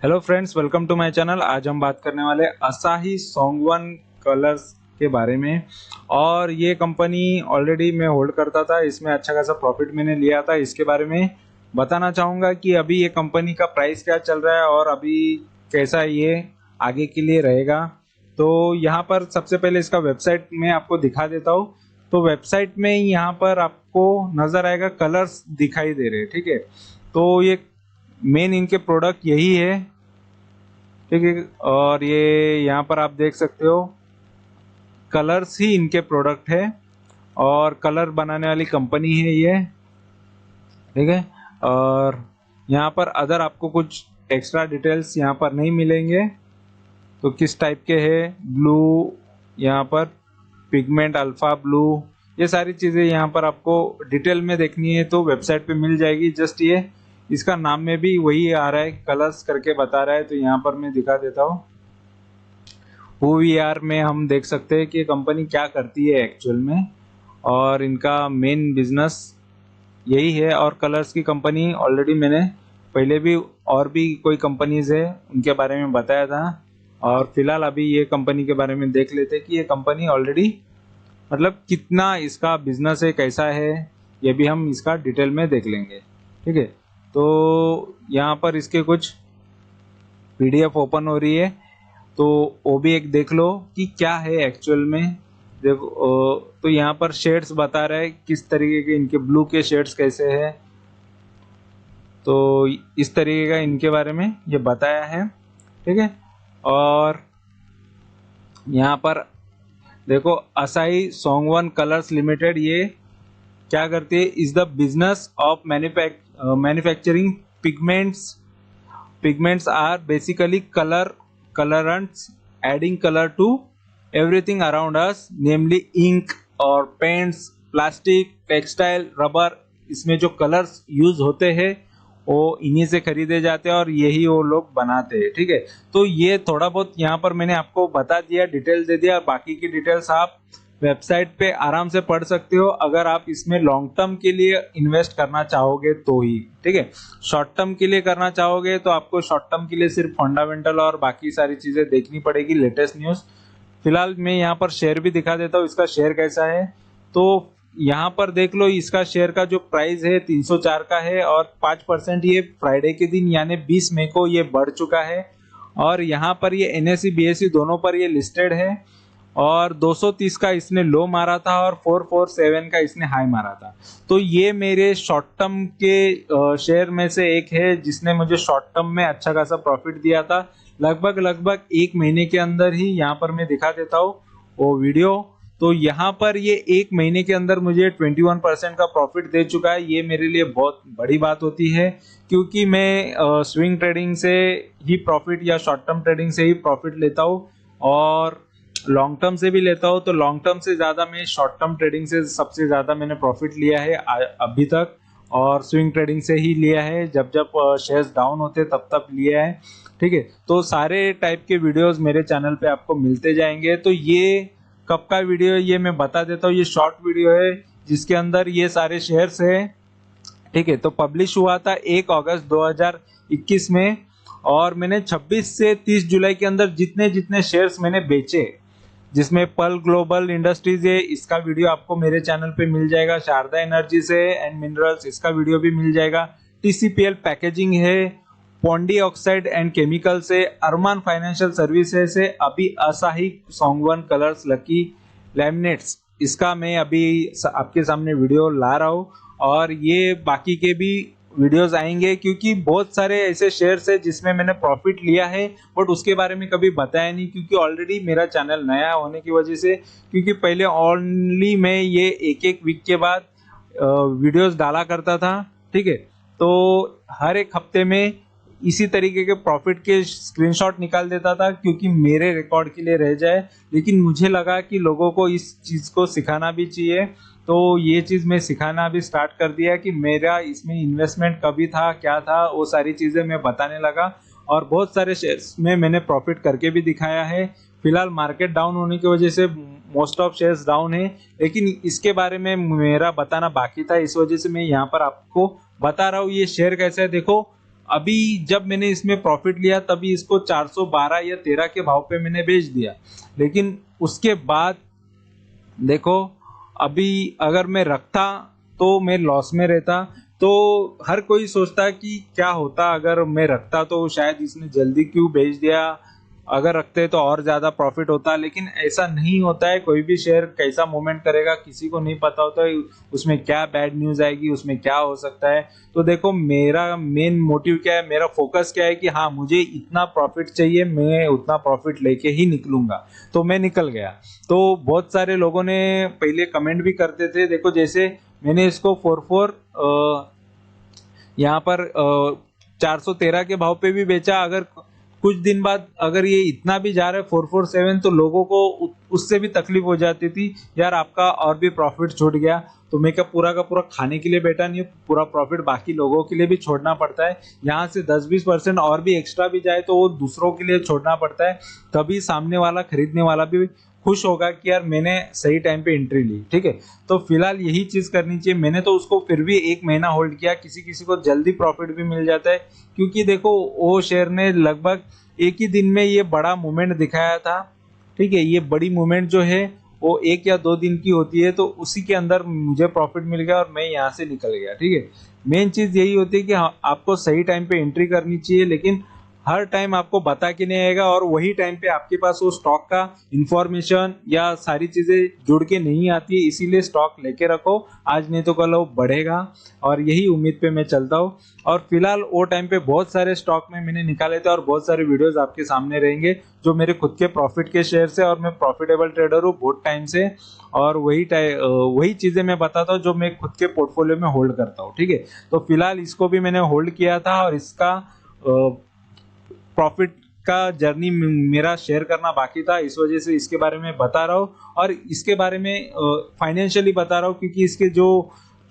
Hello friends, welcome to my channel. आज हम बात करने वाले असाही सोंगवन कलर्स के बारे में। और ये कंपनी ऑलरेडी मैं होल्ड करता था, इसमें अच्छा खासा प्रॉफिट मैंने लिया था। इसके बारे में बताना चाहूँगा कि अभी ये कंपनी का प्राइस क्या चल रहा है और अभी कैसा ये आगे के लिए रहेगा। तो यहाँ पर सबसे पहले इसका वेबसाइट मैं आपको दिखा देता हूँ। तो वेबसाइट में यहाँ पर आपको नज़र आएगा, कलर्स दिखाई दे रहे हैं, ठीक है। तो ये मेन इनके प्रोडक्ट यही है, ठीक है। और ये यहाँ पर आप देख सकते हो, कलर्स ही इनके प्रोडक्ट है और कलर बनाने वाली कंपनी है ये, ठीक है। और यहाँ पर अदर आपको कुछ एक्स्ट्रा डिटेल्स यहाँ पर नहीं मिलेंगे। तो किस टाइप के है, ब्लू, यहाँ पर पिगमेंट अल्फा ब्लू, ये सारी चीज़ें यहाँ पर आपको डिटेल में देखनी है तो वेबसाइट पे मिल जाएगी। जस्ट ये इसका नाम में भी वही आ रहा है, कलर्स करके बता रहा है। तो यहाँ पर मैं दिखा देता हूँ। OVR में हम देख सकते हैं कि कंपनी क्या करती है एक्चुअल में, और इनका मेन बिजनेस यही है। और कलर्स की कंपनी ऑलरेडी मैंने पहले भी और भी कोई कंपनीज है उनके बारे में बताया था। और फिलहाल अभी ये कंपनी के बारे में देख लेते हैं कि ये कंपनी ऑलरेडी मतलब कितना इसका बिजनेस है, कैसा है, ये भी हम इसका डिटेल में देख लेंगे, ठीक है। तो यहाँ पर इसके कुछ PDF ओपन हो रही है, तो वो भी एक देख लो कि क्या है एक्चुअल में। देखो, तो यहाँ पर शेड्स बता रहा है किस तरीके के इनके ब्लू के शेड्स कैसे हैं। तो इस तरीके का इनके बारे में ये बताया है, ठीक है। और यहाँ पर देखो, असाही सोंगवन कलर्स लिमिटेड ये क्या करती है, is the business of manufacturing pigments. Pigments are basically colorants adding color to everything around us, namely ink और पेंट्स, प्लास्टिक, टेक्सटाइल, रबर। इसमें जो कलर्स यूज होते हैं वो इन्हीं से खरीदे जाते हैं और यही वो लोग बनाते हैं, ठीक है। तो ये थोड़ा बहुत यहाँ पर मैंने आपको बता दिया, डिटेल दे दिया। बाकी की डिटेल्स आप वेबसाइट पे आराम से पढ़ सकते हो, अगर आप इसमें लॉन्ग टर्म के लिए इन्वेस्ट करना चाहोगे तो ही, ठीक है। शॉर्ट टर्म के लिए करना चाहोगे तो आपको शॉर्ट टर्म के लिए सिर्फ फंडामेंटल और बाकी सारी चीजें देखनी पड़ेगी, लेटेस्ट न्यूज। फिलहाल मैं यहाँ पर शेयर भी दिखा देता हूँ, इसका शेयर कैसा है। तो यहाँ पर देख लो, इसका शेयर का जो प्राइस है 304 का है और 5% ये फ्राइडे के दिन यानी 20 मई को ये बढ़ चुका है। और यहाँ पर ये NSE BSE दोनों पर ये लिस्टेड है और 230 का इसने लो मारा था और 447 का इसने हाई मारा था। तो ये मेरे शॉर्ट टर्म के शेयर में से एक है जिसने मुझे शॉर्ट टर्म में अच्छा खासा प्रॉफिट दिया था, लगभग 1 महीने के अंदर ही। यहाँ पर मैं दिखा देता हूँ वो वीडियो। तो यहाँ पर ये 1 महीने के अंदर मुझे 21% का प्रॉफिट दे चुका है। ये मेरे लिए बहुत बड़ी बात होती है, क्योंकि मैं स्विंग ट्रेडिंग से ही प्रॉफिट या शॉर्ट टर्म ट्रेडिंग से ही प्रॉफिट लेता हूँ और लॉन्ग टर्म से भी लेता हूँ। तो लॉन्ग टर्म से ज़्यादा मैं शॉर्ट टर्म ट्रेडिंग से सबसे ज़्यादा मैंने प्रॉफिट लिया है अभी तक, और स्विंग ट्रेडिंग से ही लिया है। जब जब शेयर्स डाउन होते तब तब लिया है, ठीक है। तो सारे टाइप के वीडियोस मेरे चैनल पे आपको मिलते जाएंगे। तो ये कब का वीडियो है ये मैं बता देता हूँ। ये शॉर्ट वीडियो है जिसके अंदर ये सारे शेयर्स है, ठीक है। तो पब्लिश हुआ था 1 अगस्त 2021 में, और मैंने 26 से 30 जुलाई के अंदर जितने जितने शेयर्स मैंने बेचे, जिसमें पल ग्लोबल इंडस्ट्रीज है, इसका वीडियो आपको मेरे चैनल पे मिल जाएगा। शारदा एनर्जी से एंड मिनरल्स, इसका वीडियो भी मिल जाएगा। TCPL पैकेजिंग है, पॉन्डी ऑक्साइड एंड केमिकल से, अरमान फाइनेंशियल सर्विसेज से, अभी असाही सोंगवन कलर्स लकी लैमिनेट्स, इसका मैं अभी आपके सामने वीडियो ला रहा हूँ। और ये बाकी के भी वीडियोस आएंगे, क्योंकि बहुत सारे ऐसे शेयर्स है जिसमें मैंने प्रॉफिट लिया है बट उसके बारे में कभी बताया नहीं, क्योंकि ऑलरेडी मेरा चैनल नया होने की वजह से। क्योंकि पहले ओनली मैं ये एक वीक के बाद वीडियोस डाला करता था, ठीक है। तो हर एक हफ्ते में इसी तरीके के प्रॉफिट के स्क्रीनशॉट निकाल देता था, क्योंकि मेरे रिकॉर्ड के लिए रह जाए। लेकिन मुझे लगा कि लोगों को इस चीज़ को सिखाना भी चाहिए, तो ये चीज़ मैं सिखाना भी स्टार्ट कर दिया कि मेरा इसमें इन्वेस्टमेंट कभी था, क्या था, वो सारी चीज़ें मैं बताने लगा। और बहुत सारे शेयर्स में मैंने प्रॉफिट करके भी दिखाया है। फिलहाल मार्केट डाउन होने की वजह से मोस्ट ऑफ शेयर्स डाउन है, लेकिन इसके बारे में मेरा बताना बाकी था, इस वजह से मैं यहाँ पर आपको बता रहा हूँ। ये शेयर कैसे है देखो, अभी जब मैंने इसमें प्रॉफिट लिया तभी इसको 412 या 13 के भाव पे मैंने बेच दिया, लेकिन उसके बाद देखो अभी अगर मैं रखता तो मैं लॉस में रहता। तो हर कोई सोचता कि क्या होता अगर मैं रखता, तो शायद इसने जल्दी क्यों बेच दिया, अगर रखते तो और ज्यादा प्रॉफिट होता। लेकिन ऐसा नहीं होता है, कोई भी शेयर कैसा मूवमेंट करेगा किसी को नहीं पता होता है, उसमें क्या बैड न्यूज आएगी, उसमें क्या हो सकता है। तो देखो मेरा मेन मोटिव क्या है, मेरा फोकस क्या है कि हाँ मुझे इतना प्रॉफिट चाहिए, मैं उतना प्रॉफिट लेके ही निकलूंगा। तो मैं निकल गया। तो बहुत सारे लोगों ने पहले कमेंट भी करते थे, देखो जैसे मैंने इसको 44 यहाँ पर 413 के भाव पे भी बेचा। अगर कुछ दिन बाद अगर ये इतना भी जा रहा है 447, तो लोगों को उससे भी तकलीफ हो जाती थी, यार आपका और भी प्रॉफिट छूट गया। तो मैं क्या पूरा का पूरा खाने के लिए बैठा नहीं हूँ, पूरा प्रॉफिट बाकी लोगों के लिए भी छोड़ना पड़ता है। यहाँ से 10-20% और भी एक्स्ट्रा भी जाए तो वो दूसरों के लिए छोड़ना पड़ता है, तभी सामने वाला खरीदने वाला भी खुश होगा कि यार मैंने सही टाइम पे एंट्री ली। ठीक है, तो फिलहाल यही चीज करनी चाहिए। मैंने तो उसको फिर भी 1 महीना होल्ड किया, किसी किसी को जल्दी प्रॉफिट भी मिल जाता है, क्योंकि देखो वो शेयर ने लगभग एक ही दिन में ये बड़ा मूवमेंट दिखाया था। ठीक है, ये बड़ी मूवमेंट जो है वो 1 या 2 दिन की होती है, तो उसी के अंदर मुझे प्रॉफिट मिल गया और मैं यहाँ से निकल गया। ठीक है, मेन चीज यही होती है कि आपको सही टाइम पे एंट्री करनी चाहिए, लेकिन हर टाइम आपको बता के नहीं आएगा, और वही टाइम पे आपके पास वो स्टॉक का इंफॉर्मेशन या सारी चीजें जुड़ के नहीं आती है। इसीलिए स्टॉक लेके रखो, आज नहीं तो कल वो बढ़ेगा, और यही उम्मीद पे मैं चलता हूँ। और फिलहाल वो टाइम पे बहुत सारे स्टॉक में मैंने निकाले थे, और बहुत सारे वीडियोस आपके सामने रहेंगे जो मेरे खुद के प्रॉफिट के शेयर से, और मैं प्रॉफिटेबल ट्रेडर हूँ बहुत टाइम से, और वही चीजें मैं बताता हूँ जो मैं खुद के पोर्टफोलियो में होल्ड करता हूँ। ठीक है, तो फिलहाल इसको भी मैंने होल्ड किया था, और इसका प्रॉफिट का जर्नी मेरा शेयर करना बाकी था, इस वजह से इसके बारे में बता रहा हूँ, और इसके बारे में फाइनेंशियली बता रहा हूँ, क्योंकि इसके जो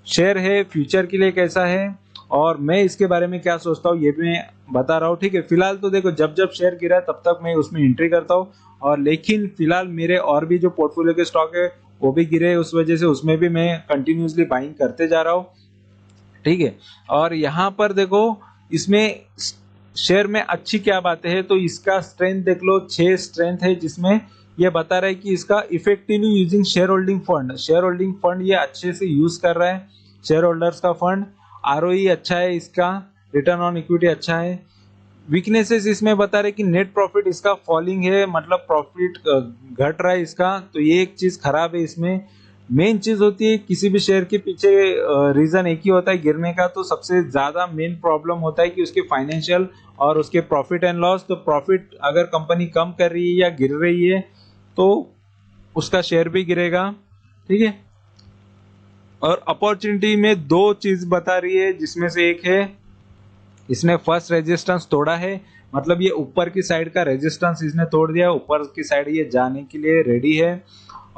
शेयर है फ्यूचर के लिए कैसा है और मैं इसके बारे में क्या सोचता हूँ ये भी मैं बता रहा हूँ। ठीक है, फिलहाल तो देखो जब जब शेयर गिरा तब तक मैं उसमें एंट्री करता हूँ, और लेकिन फिलहाल मेरे और भी जो पोर्टफोलियो के स्टॉक है वो भी गिरे, उस वजह से उसमें भी मैं कंटिन्यूसली बाइंग करते जा रहा हूँ। ठीक है, और यहाँ पर देखो इसमें शेयर में अच्छी क्या बातें है, तो इसका स्ट्रेंथ देख लो, 6 स्ट्रेंथ है, जिसमें ये बता रहा है कि इसका effectively using share holding fund, share holding fund ये अच्छे से यूज कर रहा है, शेयर होल्डर्स का फंड। आरओई अच्छा है इसका, रिटर्न ऑन इक्विटी अच्छा है। वीकनेसेस इसमें बता रहे कि नेट प्रॉफिट इसका फॉलिंग है, मतलब प्रॉफिट घट रहा है इसका, तो ये एक चीज खराब है इसमें। मेन चीज होती है किसी भी शेयर के पीछे रीजन एक ही होता है गिरने का, तो सबसे ज्यादा मेन प्रॉब्लम होता है कि उसके फाइनेंशियल और उसके प्रॉफिट एंड लॉस। तो प्रॉफिट अगर कंपनी कम कर रही है या गिर रही है तो उसका शेयर भी गिरेगा। ठीक है, और अपॉर्चुनिटी में 2 चीज बता रही है, जिसमें से एक है इसने फर्स्ट रेजिस्टेंस तोड़ा है, मतलब ये ऊपर की साइड का रेजिस्टेंस इसने तोड़ दिया, ऊपर की साइड ये जाने के लिए रेडी है।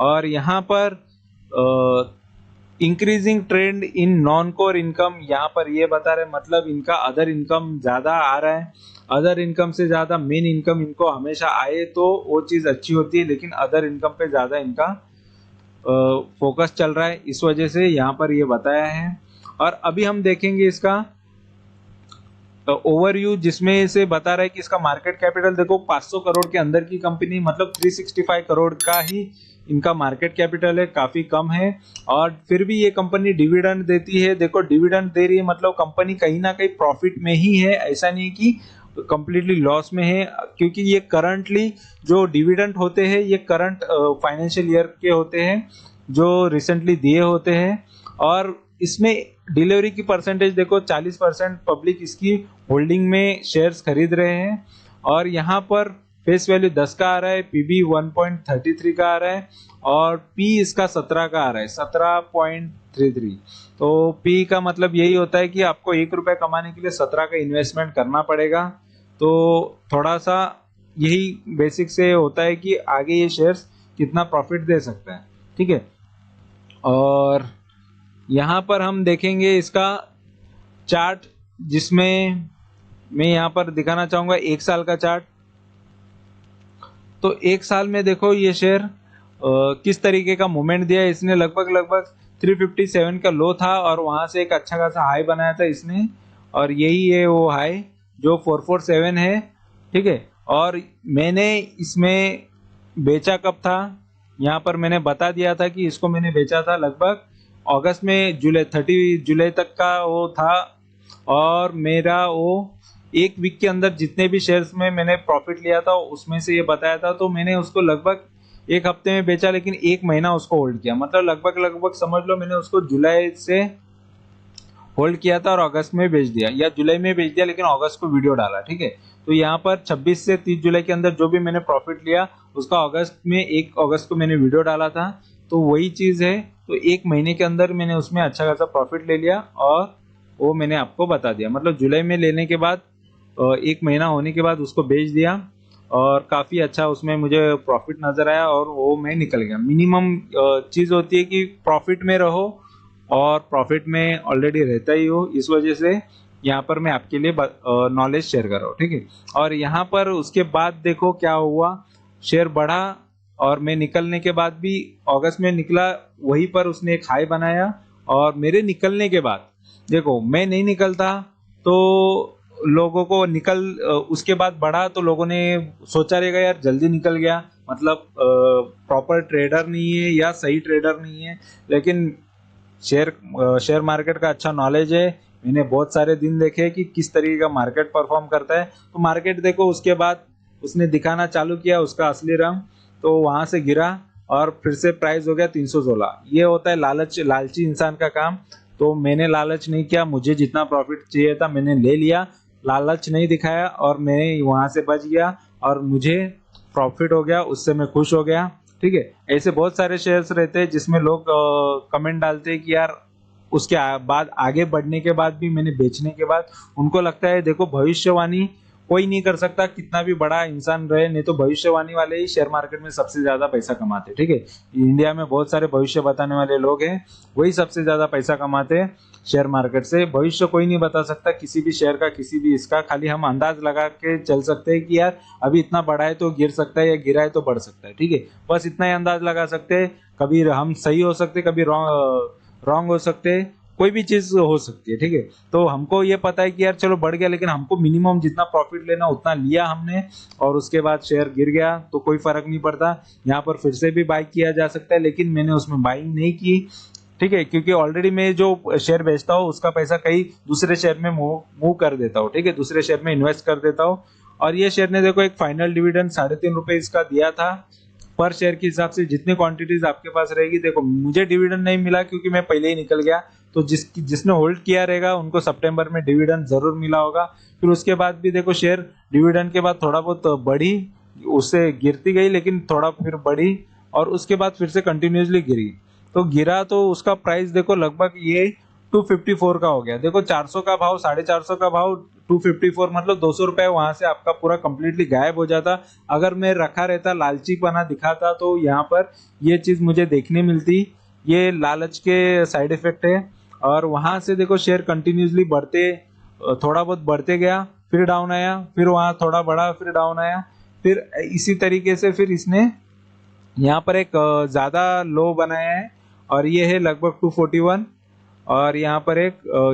और यहाँ पर increasing trend in non core income, यहाँ पर ये बता रहे मतलब इनका अदर इनकम ज्यादा आ रहा है, अदर इनकम से ज्यादा मेन इनकम इनको हमेशा आए तो वो चीज अच्छी होती है, लेकिन अदर इनकम पे ज्यादा इनका फोकस चल रहा है, इस वजह से यहाँ पर ये बताया है। और अभी हम देखेंगे इसका ओवरव्यू, जिसमें से बता रहा है कि इसका मार्केट कैपिटल देखो 500 करोड़ के अंदर की कंपनी, मतलब 365 करोड़ का ही इनका मार्केट कैपिटल है, काफी कम है। और फिर भी ये कंपनी डिविडेंड देती है, देखो डिविडेंड दे रही है मतलब कंपनी कहीं ना कहीं प्रॉफिट में ही है, ऐसा नहीं कि कंप्लीटली लॉस में है, क्योंकि ये करंटली जो डिविडेंड होते हैं ये करंट फाइनेंशियल ईयर के होते हैं जो रिसेंटली दिए होते हैं। और इसमें डिलीवरी की परसेंटेज देखो 40% पब्लिक इसकी होल्डिंग में शेयर्स खरीद रहे हैं, और यहाँ पर फेस वैल्यू 10 का आ रहा है, पीबी 1.33 का आ रहा है, और पी इसका 17 का आ रहा है, 17.33। तो पी का मतलब यही होता है कि आपको 1 रुपए कमाने के लिए 17 का इन्वेस्टमेंट करना पड़ेगा। तो थोड़ा सा यही बेसिक से होता है कि आगे ये शेयर्स कितना प्रॉफिट दे सकता है। ठीक है, और यहाँ पर हम देखेंगे इसका चार्ट, जिसमें मैं यहाँ पर दिखाना चाहूंगा 1 साल का चार्ट। तो 1 साल में देखो ये शेयर किस तरीके का मूवमेंट दिया है इसने। लगभग 357 का लो था और वहां से एक अच्छा खासा हाई बनाया था इसने, और यही है वो हाई जो 447 है, ठीक है। और मैंने इसमें बेचा कब था, यहाँ पर मैंने बता दिया था कि इसको मैंने बेचा था लगभग अगस्त में, जुलाई 30 जुलाई तक का वो था। और मेरा वो एक वीक के अंदर जितने भी शेयर्स में मैंने प्रॉफिट लिया था उसमें से ये बताया था, तो मैंने उसको लगभग एक हफ्ते में बेचा, लेकिन एक महीना उसको होल्ड किया। मतलब लगभग लगभग समझ लो मैंने उसको जुलाई से होल्ड किया था और अगस्त में बेच दिया, या जुलाई में बेच दिया लेकिन अगस्त को वीडियो डाला, ठीक है। तो यहाँ पर 26 से 30 जुलाई के अंदर जो भी मैंने प्रॉफिट लिया उसका अगस्त में 1 अगस्त को मैंने वीडियो डाला था। तो वही चीज़ है, तो एक महीने के अंदर मैंने उसमें अच्छा खासा प्रॉफिट ले लिया और वो मैंने आपको बता दिया। मतलब जुलाई में लेने के बाद एक महीना होने के बाद उसको बेच दिया और काफ़ी अच्छा उसमें मुझे प्रॉफिट नज़र आया और वो मैं निकल गया। मिनिमम चीज़ होती है कि प्रॉफिट में रहो और प्रॉफिट में ऑलरेडी रहता ही हो, इस वजह से यहाँ पर मैं आपके लिए नॉलेज शेयर कर रहा हूँ, ठीक है। और यहाँ पर उसके बाद देखो क्या हुआ, शेयर बढ़ा और मैं निकलने के बाद भी अगस्त में निकला, वहीं पर उसने एक हाई बनाया। और मेरे निकलने के बाद देखो मैं नहीं निकलता तो लोगों को उसके बाद बढ़ा तो लोगों ने सोचा रहेगा यार जल्दी निकल गया, मतलब प्रॉपर ट्रेडर नहीं है या सही ट्रेडर नहीं है। लेकिन शेयर मार्केट का अच्छा नॉलेज है, मैंने बहुत सारे दिन देखे कि किस तरीके का मार्केट परफॉर्म करता है। तो मार्केट देखो उसके बाद उसने दिखाना चालू किया उसका असली रंग, तो वहां से गिरा और फिर से प्राइस हो गया 316। ये होता है लालची इंसान का काम। तो मैंने लालच नहीं किया, मुझे जितना प्रॉफिट चाहिए था मैंने ले लिया, लालच नहीं दिखाया और मैं वहां से बच गया और मुझे प्रॉफिट हो गया, उससे मैं खुश हो गया, ठीक है। ऐसे बहुत सारे शेयर्स रहते हैं जिसमें लोग कमेंट डालते हैं कि यार उसके बाद आगे बढ़ने के बाद भी मैंने बेचने के बाद उनको लगता है देखो भविष्यवाणी कोई नहीं कर सकता, कितना भी बड़ा इंसान रहे, नहीं तो भविष्यवाणी वाले ही शेयर मार्केट में सबसे ज्यादा पैसा कमाते हैं, ठीक है। इंडिया में बहुत सारे भविष्य बताने वाले लोग हैं, वही सबसे ज्यादा पैसा कमाते हैं शेयर मार्केट से। भविष्य कोई नहीं बता सकता किसी भी शेयर का, किसी भी इसका, खाली हम अंदाज लगा के चल सकते हैं कि यार अभी इतना बढ़ा है तो गिर सकता है या गिरा है तो बढ़ सकता है, ठीक है। बस इतना ही अंदाज लगा सकते हैं। कभी हम सही हो सकते, कभी रॉन्ग हो सकते, कोई भी चीज हो सकती है, ठीक है। तो हमको ये पता है कि यार चलो बढ़ गया, लेकिन हमको मिनिमम जितना प्रॉफिट लेना उतना लिया हमने, और उसके बाद शेयर गिर गया तो कोई फर्क नहीं पड़ता। यहाँ पर फिर से भी बाई किया जा सकता है, लेकिन मैंने उसमें बाइंग नहीं की, ठीक है, क्योंकि ऑलरेडी मैं जो शेयर बेचता हूँ उसका पैसा कहीं दूसरे शेयर में मूव कर देता हूँ, ठीक है, दूसरे शेयर में इन्वेस्ट कर देता हूँ। और ये शेयर ने देखो एक फाइनल डिविडेंड 3.5 रुपए इसका दिया था पर शेयर के हिसाब से। जितनी क्वांटिटीज आपके पास रहेगी, देखो मुझे डिविडेंड नहीं मिला क्योंकि मैं पहले ही निकल गया, तो जिसने होल्ड किया रहेगा उनको सितंबर में डिविडेंड जरूर मिला होगा। फिर उसके बाद भी देखो शेयर डिविडेंड के बाद थोड़ा बहुत बढ़ी, उससे गिरती गई लेकिन थोड़ा फिर बढ़ी और उसके बाद फिर से कंटिन्यूसली गिरी। तो गिरा तो उसका प्राइस देखो लगभग ये 254 का हो गया। देखो 400 का भाव, 450 का भाव, 254 मतलब 200 रुपए वहां से आपका पूरा कंप्लीटली गायब हो जाता। अगर मैं रखा रहता, लालचीपना दिखाता, तो यहाँ पर ये चीज मुझे देखने मिलती। ये लालच के साइड इफेक्ट है। और वहां से देखो शेयर कंटिन्यूसली बढ़ते, थोड़ा बहुत बढ़ते गया, फिर डाउन आया, फिर वहां थोड़ा बढ़ा, फिर डाउन आया, फिर इसी तरीके से फिर इसने यहाँ पर एक ज्यादा लो बनाया है और ये है लगभग 241। और यहाँ पर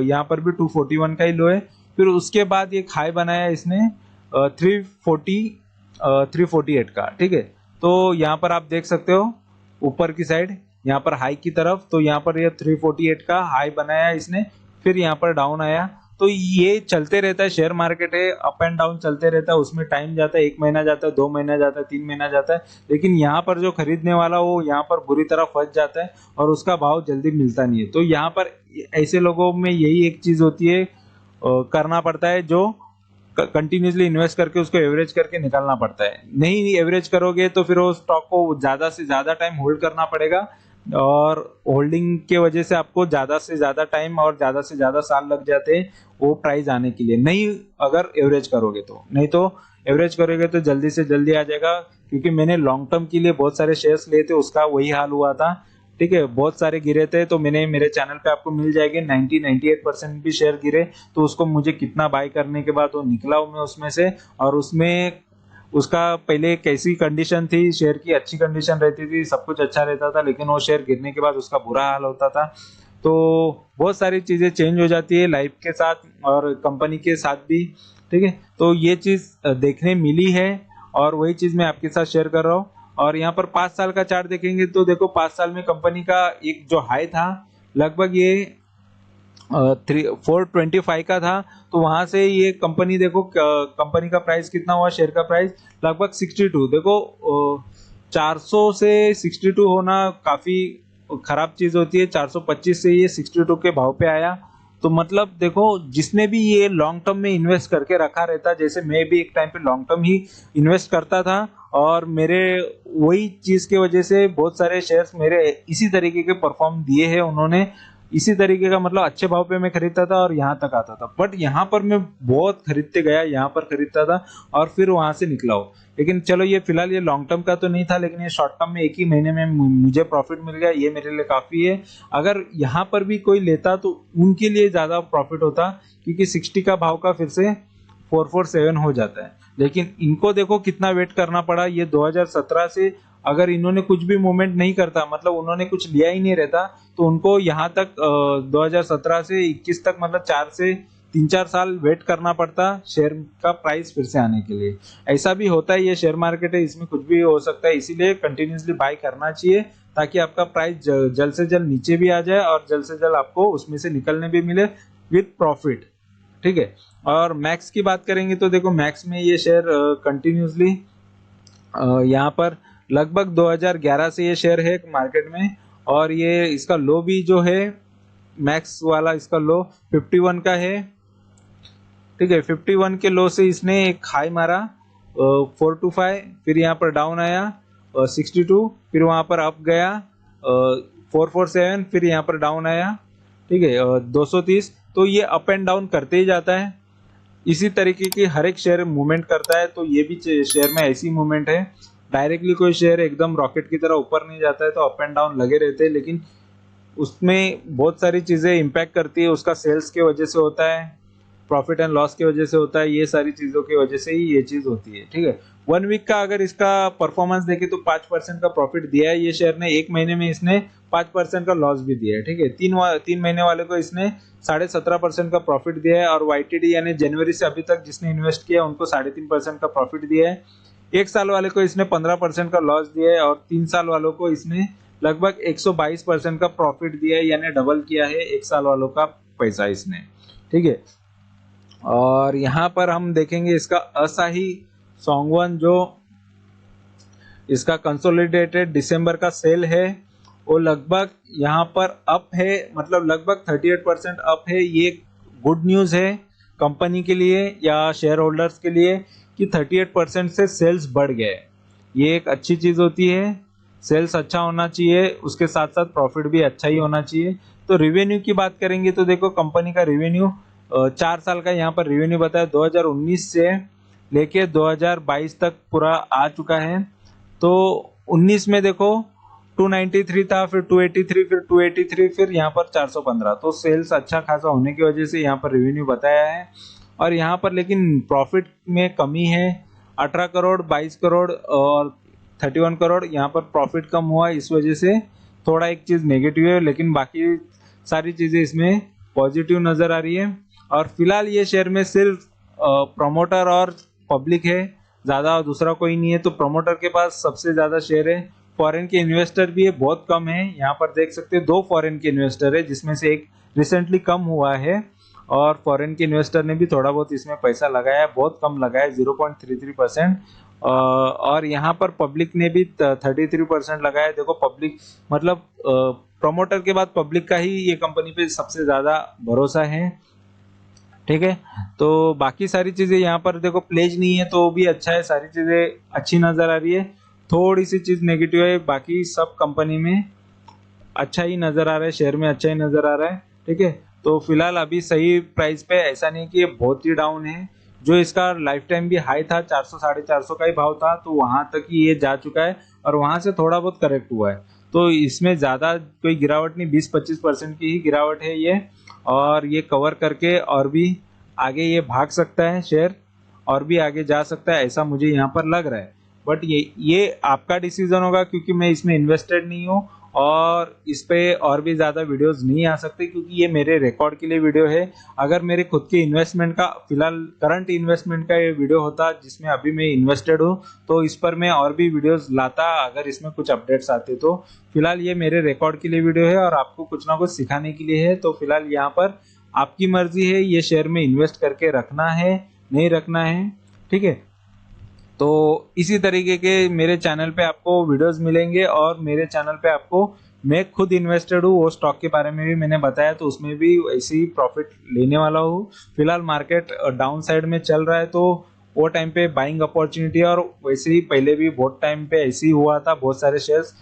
यहाँ पर भी 241 का ही लो है। फिर उसके बाद एक हाई बनाया इसने 348 का, ठीक है। तो यहाँ पर आप देख सकते हो ऊपर की साइड, यहाँ पर हाई की तरफ, तो यहाँ पर ये 348 का हाई बनाया इसने, फिर यहाँ पर डाउन आया। तो ये चलते रहता है, शेयर मार्केट है, अप एंड डाउन चलते रहता है, उसमें टाइम जाता है, 1 महीना जाता है, 2 महीना जाता है, 3 महीना जाता है। लेकिन यहाँ पर जो खरीदने वाला वो यहाँ पर बुरी तरह फंस जाता है और उसका भाव जल्दी मिलता नहीं है। तो यहाँ पर ऐसे लोगों में यही एक चीज होती है, करना पड़ता है जो कंटिन्यूसली इन्वेस्ट करके उसको एवरेज करके निकालना पड़ता है। नहीं एवरेज करोगे तो फिर वो स्टॉक को ज्यादा से ज्यादा टाइम होल्ड करना पड़ेगा और होल्डिंग के वजह से आपको ज्यादा से ज्यादा टाइम और ज्यादा से ज्यादा साल लग जाते हैं वो प्राइस आने के लिए। नहीं अगर एवरेज करोगे तो, नहीं तो एवरेज करोगे तो जल्दी से जल्दी आ जाएगा। क्योंकि मैंने लॉन्ग टर्म के लिए बहुत सारे शेयर्स लिए थे, उसका वही हाल हुआ था, ठीक है। बहुत सारे गिरे थे, तो मैंने मेरे चैनल पे आपको मिल जाएंगे 98% भी शेयर गिरे, तो उसको मुझे कितना बाय करने के बाद वो निकला हूं मैं उसमें से। और उसमें उसका पहले कैसी कंडीशन थी, शेयर की अच्छी कंडीशन रहती थी, सब कुछ अच्छा रहता था, लेकिन वो शेयर गिरने के बाद उसका बुरा हाल होता था। तो बहुत सारी चीज़ें चेंज हो जाती है लाइफ के साथ और कंपनी के साथ भी, ठीक है। तो ये चीज़ देखने मिली है और वही चीज़ मैं आपके साथ शेयर कर रहा हूँ। और यहाँ पर 5 साल का चार्ट देखेंगे तो देखो 5 साल में कंपनी का एक जो हाई था लगभग ये 425 का था। तो वहां से ये कंपनी देखो कंपनी का प्राइस कितना हुआ, शेयर का प्राइस लगभग 62। देखो 400 से 62 होना काफी खराब चीज होती है। 425 से ये 62 के भाव पे आया। तो मतलब देखो जिसने भी ये लॉन्ग टर्म में इन्वेस्ट करके रखा रहता, जैसे मैं भी एक टाइम पे लॉन्ग टर्म ही इन्वेस्ट करता था और मेरे वही चीज की वजह से बहुत सारे शेयर्स मेरे इसी तरीके के परफॉर्म दिए हैं उन्होंने। इसी तरीके का मतलब अच्छे भाव पे मैं खरीदता था और यहाँ तक आता था। बट यहाँ पर मैं बहुत खरीदते गया, यहाँ पर खरीदता था और फिर वहां से निकला हूँ। लेकिन चलो ये फिलहाल ये लॉन्ग टर्म का तो नहीं था, लेकिन ये शॉर्ट टर्म में एक ही महीने में मुझे प्रॉफिट मिल गया, ये मेरे लिए काफी है। अगर यहाँ पर भी कोई लेता तो उनके लिए ज्यादा प्रॉफिट होता, क्योंकि 60 का भाव का फिर से 447 हो जाता है। लेकिन इनको देखो कितना वेट करना पड़ा। ये 2017 से अगर इन्होंने कुछ भी मूवमेंट नहीं करता, मतलब उन्होंने कुछ लिया ही नहीं रहता, तो उनको यहाँ तक 2017 से 21 तक मतलब 4 से 3-4 साल वेट करना पड़ता शेयर का प्राइस फिर से आने के लिए। ऐसा भी होता है, ये शेयर मार्केट है, इसमें कुछ भी हो सकता है। इसीलिए कंटिन्यूसली बाय करना चाहिए ताकि आपका प्राइस जल्द से जल्द नीचे भी आ जाए और जल्द से जल्द आपको उसमें से निकलने भी मिले विद प्रॉफिट, ठीक है। और मैक्स की बात करेंगे तो देखो मैक्स में ये शेयर कंटिन्यूसली यहाँ पर लगभग 2011 से ये शेयर है मार्केट में। और ये इसका लो भी जो है मैक्स वाला, इसका लो 51 का है, ठीक है। 51 के लो से इसने एक हाई मारा 425, फिर यहाँ पर डाउन आया 62, फिर वहां पर अप गया 447, फिर यहाँ पर डाउन आया, ठीक है 230। तो ये अप एंड डाउन करते ही जाता है। इसी तरीके की हर एक शेयर मूवमेंट करता है, तो ये भी शेयर में ऐसी मूवमेंट है। डायरेक्टली कोई शेयर एकदम रॉकेट की तरह ऊपर नहीं जाता है, तो अप एंड डाउन लगे रहते हैं। लेकिन उसमें बहुत सारी चीजें इंपैक्ट करती है, उसका सेल्स के वजह से होता है, प्रॉफिट एंड लॉस की वजह से होता है, ये सारी चीजों की वजह से ही ये चीज होती है, ठीक है। 1 वीक का अगर इसका परफॉर्मेंस देखे तो 5% का प्रॉफिट दिया है ये शेयर ने। 1 महीने में इसने 5% का लॉस भी दिया है, ठीक है। 3 महीने वाले को इसने 17.5% का प्रॉफिट दिया है। और वाईटीडी यानी जनवरी से अभी तक जिसने इन्वेस्ट किया उनको 3.5% का प्रॉफिट दिया है। 1 साल वाले को इसने 15% का लॉस दिया है और 3 साल वालों को इसने लगभग 122% का प्रॉफिट दिया है, यानी डबल किया है 1 साल वालों का पैसा इसने, ठीक है। और यहाँ पर हम देखेंगे इसका असाही सॉन्गवन जो इसका कंसोलिडेटेड दिसंबर का सेल है वो लगभग यहाँ पर अप है, मतलब लगभग 38% अप है। ये गुड न्यूज है कंपनी के लिए या शेयर होल्डर्स के लिए कि 38% से सेल्स बढ़ गए। ये एक अच्छी चीज होती है। सेल्स अच्छा होना चाहिए, उसके साथ साथ प्रॉफिट भी अच्छा ही होना चाहिए। तो रिवेन्यू की बात करेंगे तो देखो कंपनी का रिवेन्यू 4 साल का यहाँ पर रिवेन्यू बताया 2019 से लेके 2022 तक पूरा आ चुका है। तो 19 में देखो 293 था, फिर 283, फिर 283, फिर यहाँ पर 415। तो सेल्स अच्छा खासा होने की वजह से यहाँ पर रिवेन्यू बताया है। और यहाँ पर लेकिन प्रॉफिट में कमी है, 18 करोड़, 22 करोड़ और 31 करोड़ यहाँ पर प्रॉफिट कम हुआ। इस वजह से थोड़ा एक चीज नेगेटिव है, लेकिन बाकी सारी चीजें इसमें पॉजिटिव नजर आ रही है। और फिलहाल ये शेयर में सिर्फ प्रमोटर और पब्लिक है, ज्यादा दूसरा कोई नहीं है। तो प्रमोटर के पास सबसे ज्यादा शेयर है, फॉरेन के इन्वेस्टर भी है, बहुत कम है। यहाँ पर देख सकते हैं 2 फॉरेन के इन्वेस्टर है, जिसमें से एक रिसेंटली कम हुआ है और फॉरेन के इन्वेस्टर ने भी थोड़ा बहुत इसमें पैसा लगाया है, बहुत कम लगाया है 0.33%। और यहाँ पर पब्लिक ने भी 33% लगाया है। देखो पब्लिक मतलब प्रमोटर के बाद पब्लिक का ही ये कंपनी पे सबसे ज्यादा भरोसा है, ठीक है। तो बाकी सारी चीजें यहाँ पर देखो प्लेज नहीं है तो भी अच्छा है, सारी चीजें अच्छी नजर आ रही है। थोड़ी सी चीज नेगेटिव है, बाकी सब कंपनी में अच्छा ही नजर आ रहा है, शेयर में अच्छा ही नजर आ रहा है, ठीक है। तो फिलहाल अभी सही प्राइस पे, ऐसा नहीं कि ये बहुत ही डाउन है। जो इसका लाइफ टाइम भी हाई था 400 450 का ही भाव था, तो वहां तक ही ये जा चुका है और वहां से थोड़ा बहुत करेक्ट हुआ है। तो इसमें ज्यादा कोई गिरावट नहीं, 20-25% की ही गिरावट है ये। और ये कवर करके और भी आगे ये भाग सकता है शेयर, और भी आगे जा सकता है, ऐसा मुझे यहाँ पर लग रहा है। बट ये आपका डिसीजन होगा, क्योंकि मैं इसमें इन्वेस्टेड नहीं हूँ और इस पे और भी ज़्यादा वीडियोस नहीं आ सकते क्योंकि ये मेरे रिकॉर्ड के लिए वीडियो है। अगर मेरे खुद के इन्वेस्टमेंट का फिलहाल करंट इन्वेस्टमेंट का ये वीडियो होता जिसमें अभी मैं इन्वेस्टेड हूँ तो इस पर मैं और भी वीडियोस लाता अगर इसमें कुछ अपडेट्स आते तो। फिलहाल ये मेरे रिकॉर्ड के लिए वीडियो है और आपको कुछ ना कुछ सिखाने के लिए है। तो फिलहाल यहाँ पर आपकी मर्जी है ये शेयर में इन्वेस्ट करके रखना है नहीं रखना है, ठीक है। तो इसी तरीके के मेरे चैनल पे आपको वीडियोस मिलेंगे और मेरे चैनल पे आपको मैं खुद इन्वेस्टेड हूँ वो स्टॉक के बारे में भी मैंने बताया तो उसमें भी ऐसे ही प्रॉफिट लेने वाला हूँ। फिलहाल मार्केट डाउन साइड में चल रहा है तो वो टाइम पे बाइंग अपॉर्चुनिटी और वैसे ही पहले भी बहुत टाइम पे ऐसे ही हुआ था, बहुत सारे शेयर्स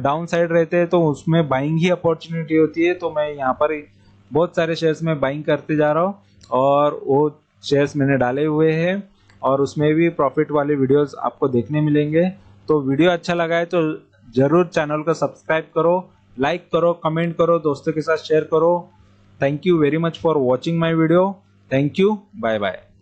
डाउन साइड रहते हैं तो उसमें बाइंग ही अपॉर्चुनिटी होती है। तो मैं यहाँ पर बहुत सारे शेयर्स में बाइंग करते जा रहा हूँ और वो शेयर्स मैंने डाले हुए हैं और उसमें भी प्रॉफिट वाले वीडियोस आपको देखने मिलेंगे। तो वीडियो अच्छा लगा है तो जरूर चैनल को सब्सक्राइब करो, लाइक करो, कमेंट करो, दोस्तों के साथ शेयर करो। Thank you very much for watching my video. Thank you, bye bye.